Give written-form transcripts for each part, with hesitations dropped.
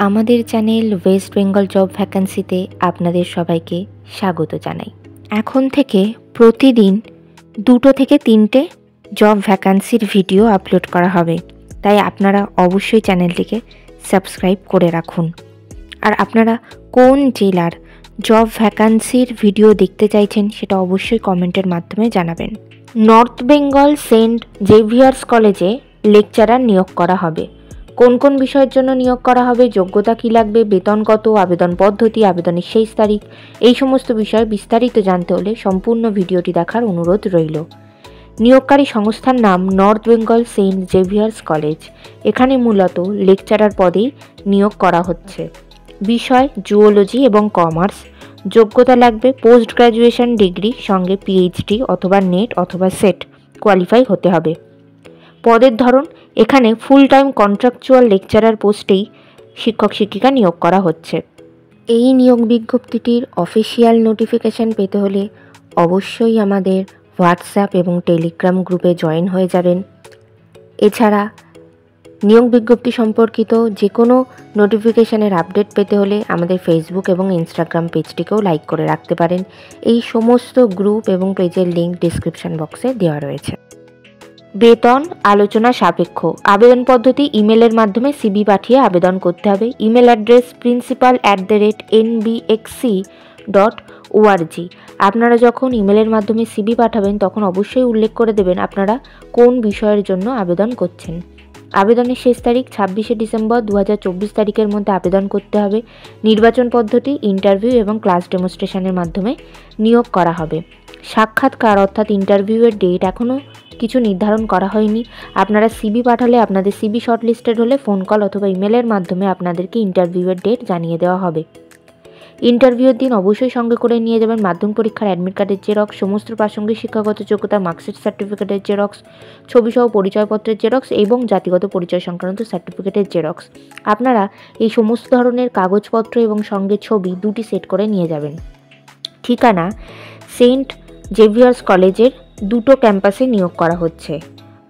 আমাদের channel West Bengal job ভ্যাকান্সিতে আপনাদের সবাইকে স্বাগত জানাই। এখন থেকে প্রতিদিন 2 থেকে 3টে জব ভ্যাকান্সির ভিডিও আপলোড করা হবে, তাই আপনারা অবশ্যই চ্যানেলটিকে সাবস্ক্রাইব করে রাখুন। আর আপনারা কোন জেলার জব ভ্যাকান্সির ভিডিও দেখতে চাইছেন সেটা অবশ্যই কমেন্টের মাধ্যমে জানাবেন। নর্থ বেঙ্গল সেন্ট জেভিয়ার্স কলেজে লেকচারার নিয়োগ করা হবে। কোন কোন বিষয়ের জন্য নিয়োগ করা হবে, যোগ্যতা কী লাগবে, বেতন কত, আবেদন পদ্ধতি, আবেদনের শেষ তারিখ, এই সমস্ত বিষয়ে বিস্তারিত জানতে হলে সম্পূর্ণ ভিডিওটি দেখার অনুরোধ রইল। নিয়োগকারী সংস্থার নাম North Bengal Saint Xavier's college. এখানে মূলত লেকচারার পদেই নিয়োগ করা হচ্ছে। বিষয় জুওলজি এবং কমার্স। যোগ্যতা লাগবে পোস্ট গ্র্যাজুয়েশন ডিগ্রি সঙ্গে পিএইচডি অথবা নেট অথবা সেট কোয়ালিফাই হতে হবে। পদের ধরন এখানে ফুল টাইম কন্ট্রাকচুয়াল লেকচারার পোস্টেই শিক্ষক শিক্ষিকা নিয়োগ করা হচ্ছে। এই নিয়োগ বিজ্ঞপ্তিটির অফিসিয়াল নোটিফিকেশান পেতে হলে অবশ্যই আমাদের হোয়াটসঅ্যাপ এবং টেলিগ্রাম গ্রুপে জয়েন হয়ে যাবেন। এছাড়া নিয়োগ বিজ্ঞপ্তি সম্পর্কিত যে কোনো নোটিফিকেশানের আপডেট পেতে হলে আমাদের ফেসবুক এবং ইনস্টাগ্রাম পেজটিকেও লাইক করে রাখতে পারেন। এই সমস্ত গ্রুপ এবং পেজের লিঙ্ক ডিসক্রিপশন বক্সে দেওয়া রয়েছে। বেতন আলোচনা সাপেক্ষ। আবেদন পদ্ধতি ইমেলের মাধ্যমে সিভি পাঠিয়ে আবেদন করতে হবে। Email address principal@nbxc.org। আপনারা যখন ইমেলের মাধ্যমে সিভি পাঠাবেন তখন অবশ্যই উল্লেখ করে দেবেন আপনারা কোন বিষয়ের জন্য আবেদন করছেন। আবেদনের শেষ তারিখ 26শে ডিসেম্বর 2024 তারিখের মধ্যে আবেদন করতে হবে। নির্বাচন পদ্ধতি ইন্টারভিউ এবং ক্লাস ডেমনস্ট্রেশনের মাধ্যমে নিয়োগ করা হবে। সাক্ষাৎকার অর্থাৎ ইন্টারভিউয়ের ডেট এখনও কিছু নির্ধারণ করা হয়নি। আপনারা সিভি পাঠালে আপনাদের সিভি শর্টলিস্টেড হলে ফোন কল অথবা ইমেলের মাধ্যমে আপনাদেরকে ইন্টারভিউয়ের ডেট জানিয়ে দেওয়া হবে। ইন্টারভিউয়ের দিন অবশ্যই সঙ্গে করে নিয়ে যাবেন মাধ্যমিক পরীক্ষার অ্যাডমিট কার্ডের জেরক্স, সমস্ত প্রাসঙ্গিক শিক্ষাগত যোগ্যতা মার্কশিট সার্টিফিকেটের জেরক্স, ছবিসহ পরিচয়পত্রের জেরক্স এবং জাতিগত পরিচয় সংক্রান্ত সার্টিফিকেটের জেরক্স। আপনারা এই সমস্ত ধরনের কাগজপত্র এবং সঙ্গে ছবি 2টি সেট করে নিয়ে যাবেন। ঠিকানা সেন্ট জেভিয়ার্স কলেজের 2টো ক্যাম্পাসে নিয়োগ করা হচ্ছে।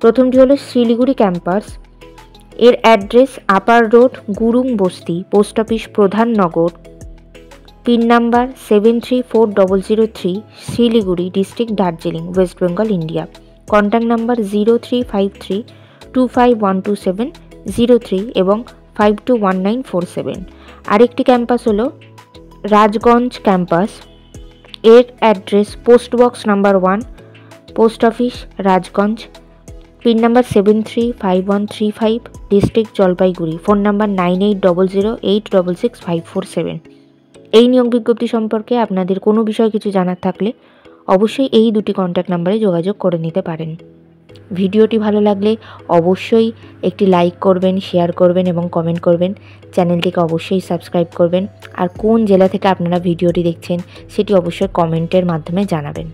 প্রথমটি হলো শিলিগুড়ি ক্যাম্পাস। এর অ্যাড্রেস আপার রোড, গুরুং বস্তি, post office Pradhan Nagar, pin number 734003, Siliguri district, Darjeeling, West Bengal, India. Contact number 0353251270 এবং 521947। আরেকটি ক্যাম্পাস হলো রাজগঞ্জ ক্যাম্পাস। এর address post box number 1, post office Rajganj, pin number 735135, district Jalpaiguri, phone number 9800866547। এই নিয়োগ বিজ্ঞপ্তি সম্পর্কে আপনাদের কোনো বিষয় কিছু জানার থাকলে অবশ্যই এই 2টি কন্ট্যাক্ট নাম্বারে যোগাযোগ করে নিতে পারেন। ভিডিওটি ভালো লাগলে অবশ্যই একটি লাইক করবেন, শেয়ার করবেন এবং কমেন্ট করবেন। চ্যানেলটিকে অবশ্যই সাবস্ক্রাইব করবেন। আর কোন জেলা থেকে আপনারা ভিডিওটি দেখছেন সেটি অবশ্যই কমেন্টের মাধ্যমে জানাবেন।